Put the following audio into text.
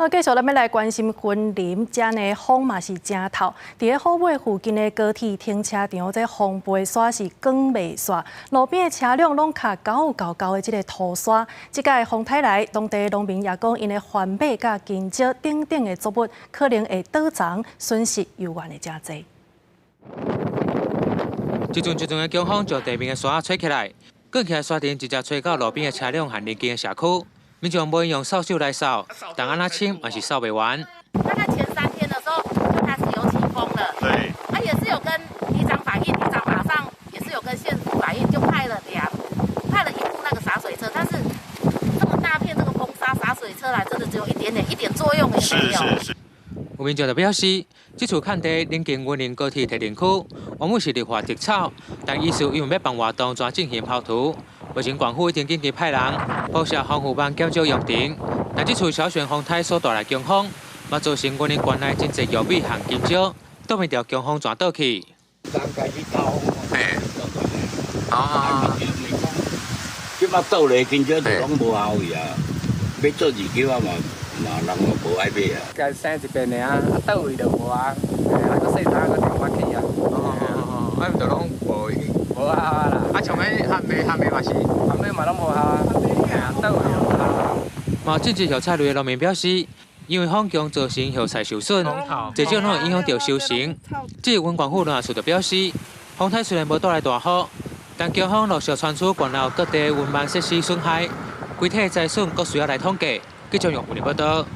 继续咱要来关心云林，遮呢风嘛是真透。伫个虎尾附近的高铁停车场，这风背刷是光袂煞，路边的车辆拢卡高的这个土刷。即届风台来，当地农民也讲，因的环马甲金蕉等等的作物，可能会倒丛，损失油源的真济。一阵的强风将地面的沙吹起来，滚起来沙尘直接吹到路边的车辆和邻近的社区。 民众不用扫帚来扫，但安那清也是扫不完。大概前3天的时候就开始有起风了，对，也是有跟里长反映，里长马上也是有跟县府反映，就派了一部那个洒水车，但是这么大片这个风沙洒水车来，真的只有一点作用也没有。是。有民众就表示，这处看地临近云林高铁提林区，原本是绿化植草，但意思因为要办活动，专进行刨土。 目前政府已经紧急派人布设防护板减少用电，但这次小旋风台所带来强风，嘛造成云林县内真侪玉米和金蕉都未条强风全倒去。即摆倒来金蕉就拢无效去啊，要做2球啊嘛人都无爱买啊。该生一遍尔，倒位就无啊，个细摊个头发起啊。唔就拢无去。 无啊啦，像迄含麦嘛是，含麦嘛拢无效啊，倒位就无效。嘛，政治调查类的农民表示，因为风强造成叶菜受损，这种拢会影响到收成。至于温管府也表示，风台虽然无带来大雨，但强风陆续传出县内各地云万设施损害，具体财损阁需要来统计。记者用云林报道。